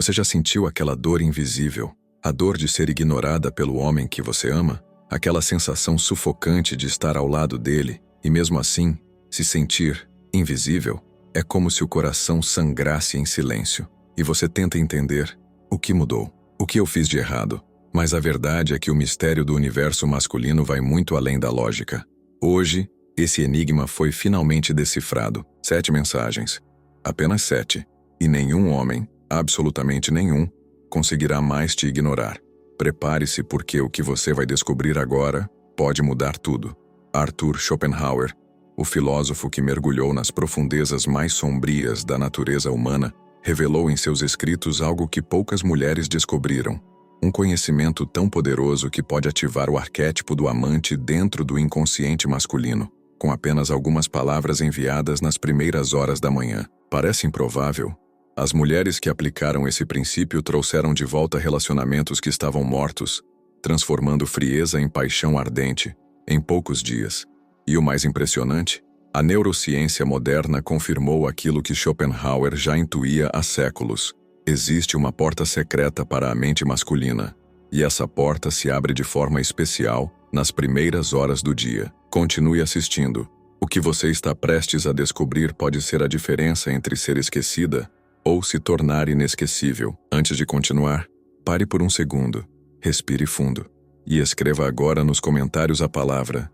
Você já sentiu aquela dor invisível? A dor de ser ignorada pelo homem que você ama? Aquela sensação sufocante de estar ao lado dele e, mesmo assim, se sentir invisível? É como se o coração sangrasse em silêncio. E você tenta entender o que mudou, o que eu fiz de errado. Mas a verdade é que o mistério do universo masculino vai muito além da lógica. Hoje, esse enigma foi finalmente decifrado. 7 mensagens. Apenas 7. E nenhum homem, absolutamente nenhum, conseguirá mais te ignorar. Prepare-se, porque o que você vai descobrir agora pode mudar tudo. Arthur Schopenhauer, o filósofo que mergulhou nas profundezas mais sombrias da natureza humana, revelou em seus escritos algo que poucas mulheres descobriram. Um conhecimento tão poderoso que pode ativar o arquétipo do amante dentro do inconsciente masculino, com apenas algumas palavras enviadas nas primeiras horas da manhã. Parece improvável. As mulheres que aplicaram esse princípio trouxeram de volta relacionamentos que estavam mortos, transformando frieza em paixão ardente, em poucos dias. E o mais impressionante, a neurociência moderna confirmou aquilo que Schopenhauer já intuía há séculos. Existe uma porta secreta para a mente masculina, e essa porta se abre de forma especial nas primeiras horas do dia. Continue assistindo. O que você está prestes a descobrir pode ser a diferença entre ser esquecida ou se tornar inesquecível. Antes de continuar, pare por um segundo, respire fundo e escreva agora nos comentários a palavra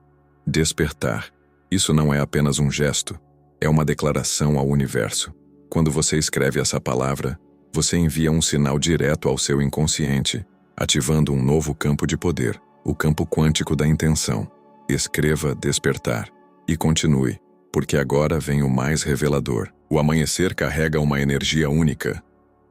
despertar. Isso não é apenas um gesto, é uma declaração ao universo. Quando você escreve essa palavra, você envia um sinal direto ao seu inconsciente, ativando um novo campo de poder, o campo quântico da intenção. Escreva despertar e continue, porque agora vem o mais revelador. O amanhecer carrega uma energia única.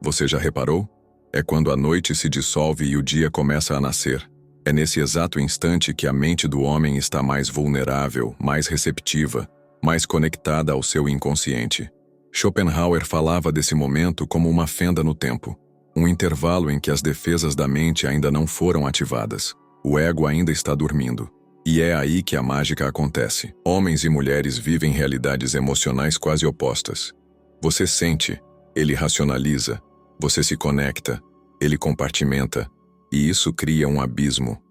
Você já reparou? É quando a noite se dissolve e o dia começa a nascer. É nesse exato instante que a mente do homem está mais vulnerável, mais receptiva, mais conectada ao seu inconsciente. Schopenhauer falava desse momento como uma fenda no tempo, um intervalo em que as defesas da mente ainda não foram ativadas. O ego ainda está dormindo. E é aí que a mágica acontece. Homens e mulheres vivem realidades emocionais quase opostas. Você sente, ele racionaliza, você se conecta, ele compartimenta, e isso cria um abismo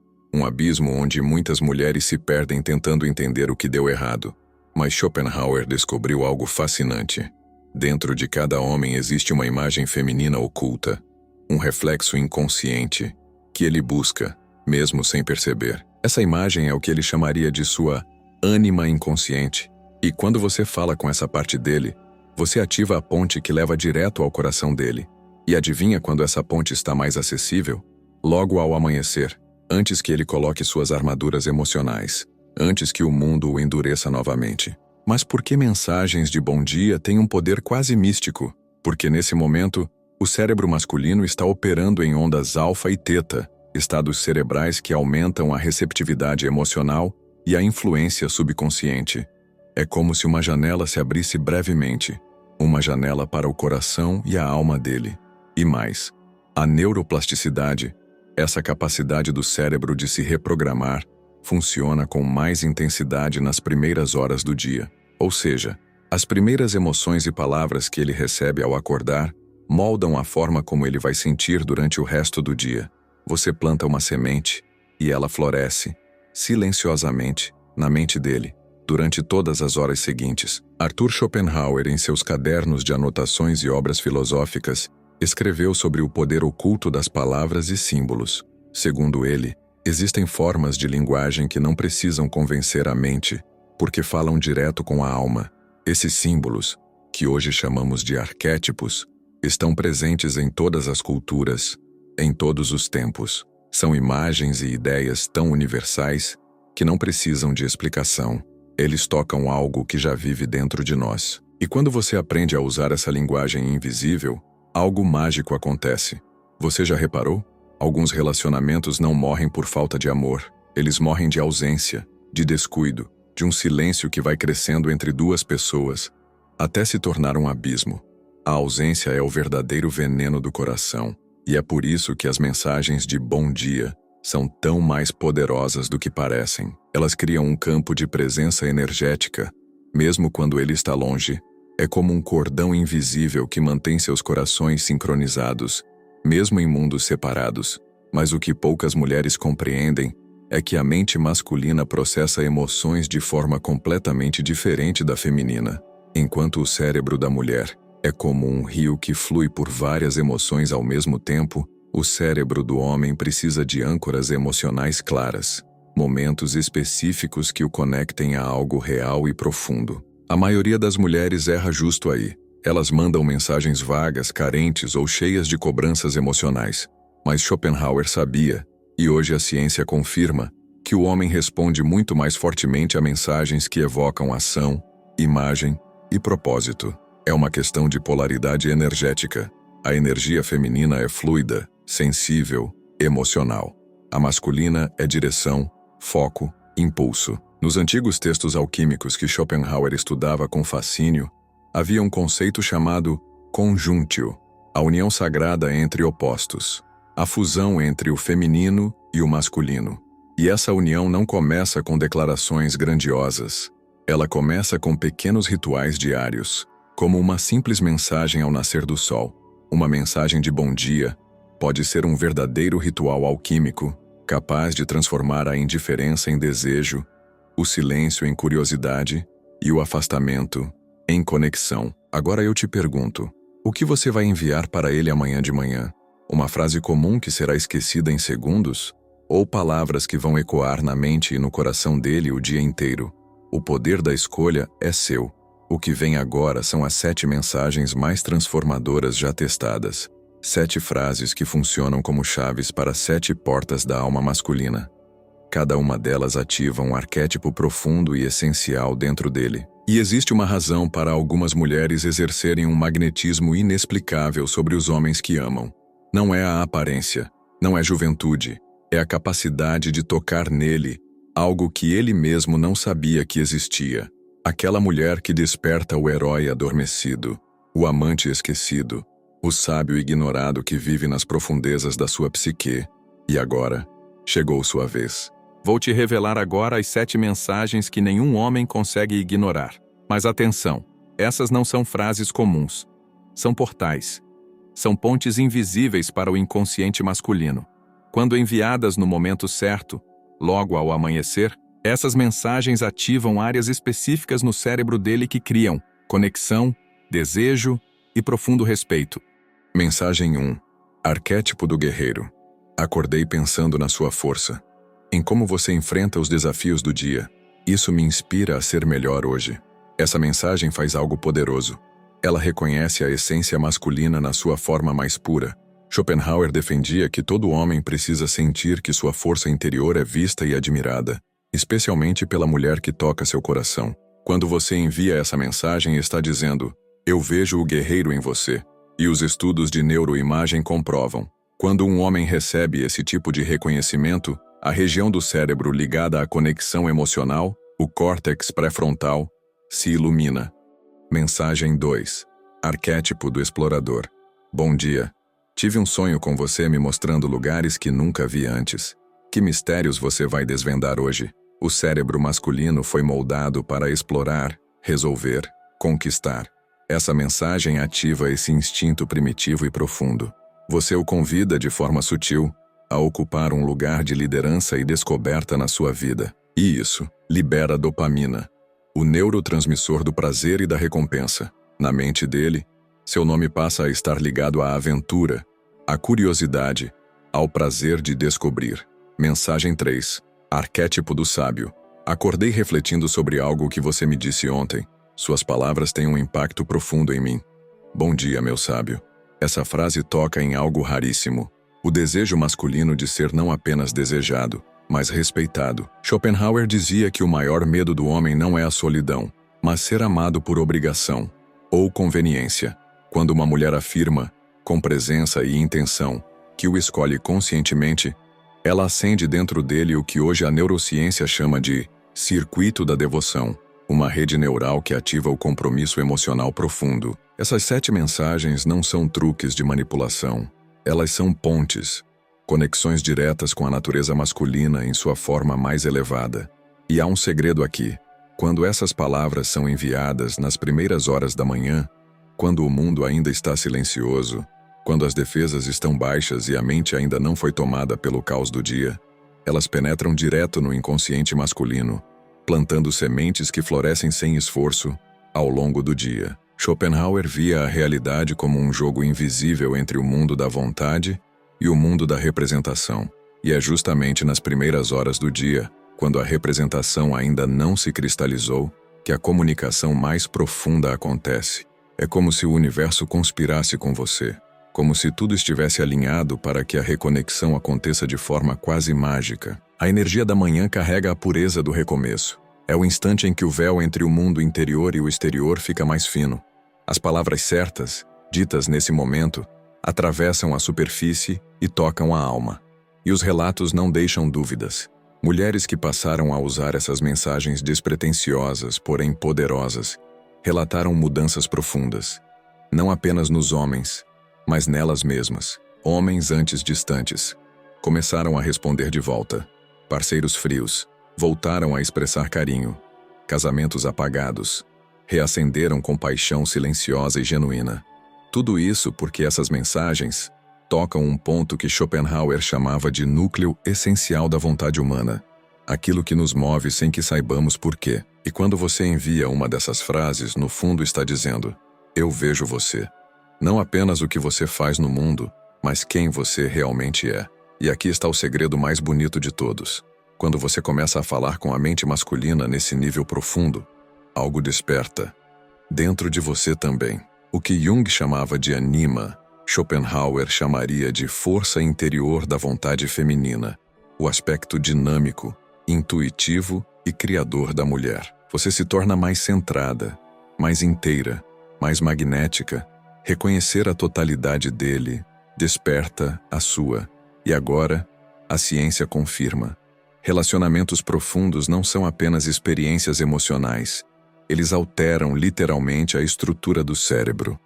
onde muitas mulheres se perdem tentando entender o que deu errado. Mas Schopenhauer descobriu algo fascinante. Dentro de cada homem existe uma imagem feminina oculta, um reflexo inconsciente, que ele busca, mesmo sem perceber. Essa imagem é o que ele chamaria de sua ânima inconsciente. E quando você fala com essa parte dele, você ativa a ponte que leva direto ao coração dele. E adivinha quando essa ponte está mais acessível? Logo ao amanhecer, antes que ele coloque suas armaduras emocionais, antes que o mundo o endureça novamente. Mas por que mensagens de bom dia têm um poder quase místico? Porque nesse momento, o cérebro masculino está operando em ondas alfa e teta, estados cerebrais que aumentam a receptividade emocional e a influência subconsciente. É como se uma janela se abrisse brevemente, uma janela para o coração e a alma dele. E mais, a neuroplasticidade, essa capacidade do cérebro de se reprogramar, funciona com mais intensidade nas primeiras horas do dia. Ou seja, as primeiras emoções e palavras que ele recebe ao acordar moldam a forma como ele vai sentir durante o resto do dia. Você planta uma semente e ela floresce, silenciosamente, na mente dele, durante todas as horas seguintes. Arthur Schopenhauer, em seus cadernos de anotações e obras filosóficas, escreveu sobre o poder oculto das palavras e símbolos. Segundo ele, existem formas de linguagem que não precisam convencer a mente, porque falam direto com a alma. Esses símbolos, que hoje chamamos de arquétipos, estão presentes em todas as culturas, em todos os tempos. São imagens e ideias tão universais que não precisam de explicação. Eles tocam algo que já vive dentro de nós. E quando você aprende a usar essa linguagem invisível, algo mágico acontece. Você já reparou? Alguns relacionamentos não morrem por falta de amor. Eles morrem de ausência, de descuido, de um silêncio que vai crescendo entre duas pessoas, até se tornar um abismo. A ausência é o verdadeiro veneno do coração. E é por isso que as mensagens de bom dia são tão mais poderosas do que parecem. Elas criam um campo de presença energética, mesmo quando ele está longe. É como um cordão invisível que mantém seus corações sincronizados mesmo em mundos separados. Mas o que poucas mulheres compreendem é que a mente masculina processa emoções de forma completamente diferente da feminina, enquanto o cérebro da mulher é como um rio que flui por várias emoções ao mesmo tempo. O cérebro do homem precisa de âncoras emocionais claras, momentos específicos que o conectem a algo real e profundo. A maioria das mulheres erra justo aí. Elas mandam mensagens vagas, carentes ou cheias de cobranças emocionais. Mas Schopenhauer sabia, e hoje a ciência confirma, que o homem responde muito mais fortemente a mensagens que evocam ação, imagem e propósito. É uma questão de polaridade energética. A energia feminina é fluida, sensível, emocional. A masculina é direção, foco, impulso. Nos antigos textos alquímicos que Schopenhauer estudava com fascínio, havia um conceito chamado conjuntio, a união sagrada entre opostos, a fusão entre o feminino e o masculino. E essa união não começa com declarações grandiosas. Ela começa com pequenos rituais diários, como uma simples mensagem ao nascer do sol. Uma mensagem de bom dia pode ser um verdadeiro ritual alquímico, capaz de transformar a indiferença em desejo, o silêncio em curiosidade e o afastamento em conexão. Agora eu te pergunto, o que você vai enviar para ele amanhã de manhã? Uma frase comum que será esquecida em segundos? Ou palavras que vão ecoar na mente e no coração dele o dia inteiro? O poder da escolha é seu. O que vem agora são as 7 mensagens mais transformadoras já testadas. 7 frases que funcionam como chaves para 7 portas da alma masculina. Cada uma delas ativa um arquétipo profundo e essencial dentro dele. E existe uma razão para algumas mulheres exercerem um magnetismo inexplicável sobre os homens que amam. Não é a aparência, não é juventude, é a capacidade de tocar nele algo que ele mesmo não sabia que existia. Aquela mulher que desperta o herói adormecido, o amante esquecido, o sábio ignorado que vive nas profundezas da sua psique. E agora, chegou sua vez. Vou te revelar agora as 7 mensagens que nenhum homem consegue ignorar. Mas atenção, essas não são frases comuns. São portais. São pontes invisíveis para o inconsciente masculino. Quando enviadas no momento certo, logo ao amanhecer, essas mensagens ativam áreas específicas no cérebro dele que criam conexão, desejo e profundo respeito. Mensagem 1. Arquétipo do guerreiro. Acordei pensando na sua força, em como você enfrenta os desafios do dia. Isso me inspira a ser melhor hoje. Essa mensagem faz algo poderoso. Ela reconhece a essência masculina na sua forma mais pura. Schopenhauer defendia que todo homem precisa sentir que sua força interior é vista e admirada, especialmente pela mulher que toca seu coração. Quando você envia essa mensagem, está dizendo: eu vejo o guerreiro em você. E os estudos de neuroimagem comprovam. Quando um homem recebe esse tipo de reconhecimento, a região do cérebro ligada à conexão emocional, o córtex pré-frontal, se ilumina. Mensagem 2. Arquétipo do explorador. Bom dia. Tive um sonho com você me mostrando lugares que nunca vi antes. Que mistérios você vai desvendar hoje? O cérebro masculino foi moldado para explorar, resolver, conquistar. Essa mensagem ativa esse instinto primitivo e profundo. Você o convida de forma sutil a ocupar um lugar de liderança e descoberta na sua vida. E isso libera dopamina, o neurotransmissor do prazer e da recompensa. Na mente dele, seu nome passa a estar ligado à aventura, à curiosidade, ao prazer de descobrir. Mensagem 3. Arquétipo do sábio. Acordei refletindo sobre algo que você me disse ontem. Suas palavras têm um impacto profundo em mim. Bom dia, meu sábio. Essa frase toca em algo raríssimo. O desejo masculino de ser não apenas desejado, mas respeitado. Schopenhauer dizia que o maior medo do homem não é a solidão, mas ser amado por obrigação ou conveniência. Quando uma mulher afirma, com presença e intenção, que o escolhe conscientemente, ela acende dentro dele o que hoje a neurociência chama de circuito da devoção, uma rede neural que ativa o compromisso emocional profundo. Essas 7 mensagens não são truques de manipulação. Elas são pontes, conexões diretas com a natureza masculina em sua forma mais elevada. E há um segredo aqui. Quando essas palavras são enviadas nas primeiras horas da manhã, quando o mundo ainda está silencioso, Quando as defesas estão baixas e a mente ainda não foi tomada pelo caos do dia, elas penetram direto no inconsciente masculino, plantando sementes que florescem sem esforço ao longo do dia. Schopenhauer via a realidade como um jogo invisível entre o mundo da vontade e o mundo da representação. E é justamente nas primeiras horas do dia, quando a representação ainda não se cristalizou, que a comunicação mais profunda acontece. É como se o universo conspirasse com você, como se tudo estivesse alinhado para que a reconexão aconteça de forma quase mágica. A energia da manhã carrega a pureza do recomeço. É o instante em que o véu entre o mundo interior e o exterior fica mais fino. As palavras certas, ditas nesse momento, atravessam a superfície e tocam a alma. E os relatos não deixam dúvidas. Mulheres que passaram a usar essas mensagens despretensiosas, porém poderosas, relataram mudanças profundas. Não apenas nos homens, mas nelas mesmas. Homens antes distantes começaram a responder de volta. Parceiros frios voltaram a expressar carinho. Casamentos apagados reacenderam com paixão silenciosa e genuína. Tudo isso porque essas mensagens tocam um ponto que Schopenhauer chamava de núcleo essencial da vontade humana. Aquilo que nos move sem que saibamos por quê. E quando você envia uma dessas frases, no fundo está dizendo: eu vejo você. Não apenas o que você faz no mundo, mas quem você realmente é. E aqui está o segredo mais bonito de todos. Quando você começa a falar com a mente masculina nesse nível profundo, algo desperta. Dentro de você também. O que Jung chamava de anima, Schopenhauer chamaria de força interior da vontade feminina, o aspecto dinâmico, intuitivo e criador da mulher. Você se torna mais centrada, mais inteira, mais magnética. Reconhecer a totalidade dele desperta a sua. E agora, a ciência confirma. Relacionamentos profundos não são apenas experiências emocionais. Eles alteram literalmente a estrutura do cérebro.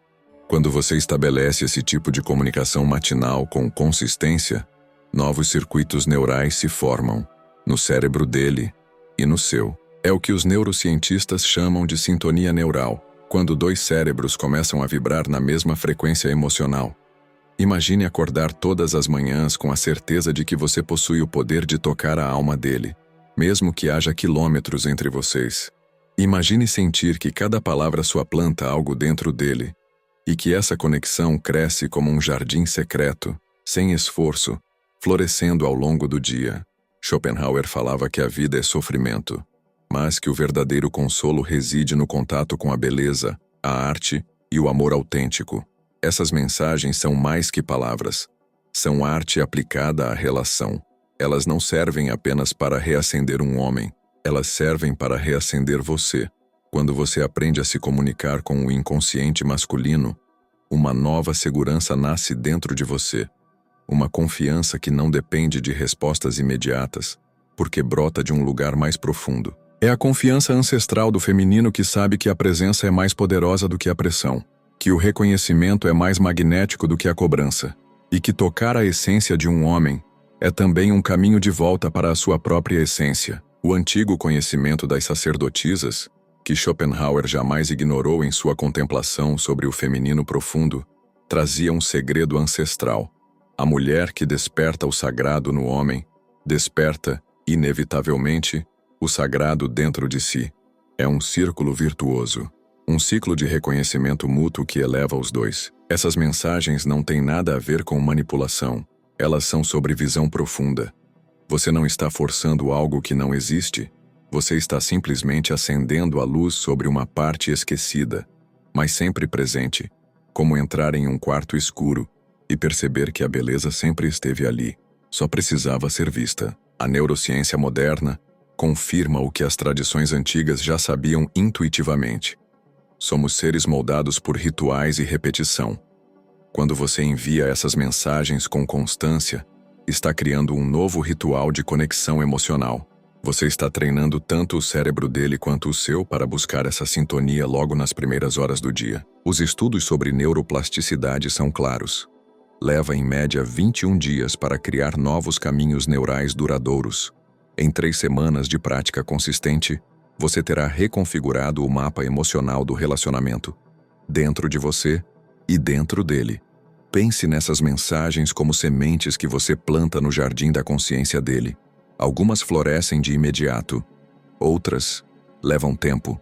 Quando você estabelece esse tipo de comunicação matinal com consistência, novos circuitos neurais se formam, no cérebro dele e no seu. É o que os neurocientistas chamam de sintonia neural, quando dois cérebros começam a vibrar na mesma frequência emocional. Imagine acordar todas as manhãs com a certeza de que você possui o poder de tocar a alma dele, mesmo que haja quilômetros entre vocês. Imagine sentir que cada palavra sua planta algo dentro dele, e que essa conexão cresce como um jardim secreto, sem esforço, florescendo ao longo do dia. Schopenhauer falava que a vida é sofrimento, mas que o verdadeiro consolo reside no contato com a beleza, a arte e o amor autêntico. Essas mensagens são mais que palavras. São arte aplicada à relação. Elas não servem apenas para reacender um homem. Elas servem para reacender você. Quando você aprende a se comunicar com o inconsciente masculino, uma nova segurança nasce dentro de você. Uma confiança que não depende de respostas imediatas, porque brota de um lugar mais profundo. É a confiança ancestral do feminino que sabe que a presença é mais poderosa do que a pressão, que o reconhecimento é mais magnético do que a cobrança, e que tocar a essência de um homem é também um caminho de volta para a sua própria essência. O antigo conhecimento das sacerdotisas, que Schopenhauer jamais ignorou em sua contemplação sobre o feminino profundo, trazia um segredo ancestral. A mulher que desperta o sagrado no homem, desperta, inevitavelmente, o sagrado dentro de si. É um círculo virtuoso. Um ciclo de reconhecimento mútuo que eleva os dois. Essas mensagens não têm nada a ver com manipulação. Elas são sobre visão profunda. Você não está forçando algo que não existe. Você está simplesmente acendendo a luz sobre uma parte esquecida, mas sempre presente, como entrar em um quarto escuro e perceber que a beleza sempre esteve ali. Só precisava ser vista. A neurociência moderna confirma o que as tradições antigas já sabiam intuitivamente. Somos seres moldados por rituais e repetição. Quando você envia essas mensagens com constância, está criando um novo ritual de conexão emocional. Você está treinando tanto o cérebro dele quanto o seu para buscar essa sintonia logo nas primeiras horas do dia. Os estudos sobre neuroplasticidade são claros. Leva em média 21 dias para criar novos caminhos neurais duradouros. Em 3 semanas de prática consistente, você terá reconfigurado o mapa emocional do relacionamento, dentro de você e dentro dele. Pense nessas mensagens como sementes que você planta no jardim da consciência dele. Algumas florescem de imediato, outras levam tempo,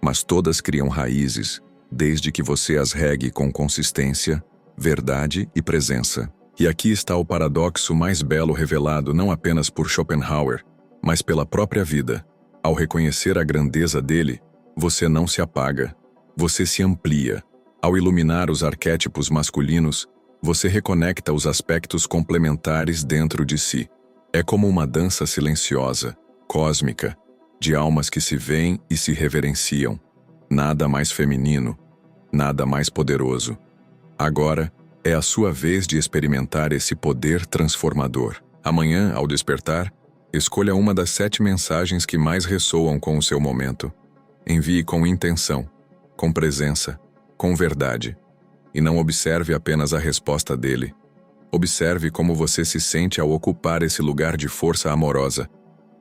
mas todas criam raízes, desde que você as regue com consistência, verdade e presença. E aqui está o paradoxo mais belo revelado não apenas por Schopenhauer, mas pela própria vida. Ao reconhecer a grandeza dele, você não se apaga, você se amplia. Ao iluminar os arquétipos masculinos, você reconecta os aspectos complementares dentro de si. É como uma dança silenciosa, cósmica, de almas que se veem e se reverenciam. Nada mais feminino, nada mais poderoso. Agora, é a sua vez de experimentar esse poder transformador. Amanhã, ao despertar, escolha uma das 7 mensagens que mais ressoam com o seu momento. Envie com intenção, com presença, com verdade. E não observe apenas a resposta dele. Observe como você se sente ao ocupar esse lugar de força amorosa,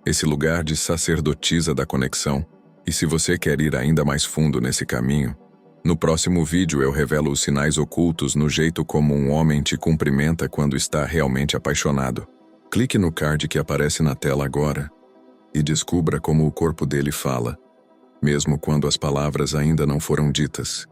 esse lugar de sacerdotisa da conexão. E se você quer ir ainda mais fundo nesse caminho, no próximo vídeo eu revelo os sinais ocultos no jeito como um homem te cumprimenta quando está realmente apaixonado. Clique no card que aparece na tela agora e descubra como o corpo dele fala, mesmo quando as palavras ainda não foram ditas.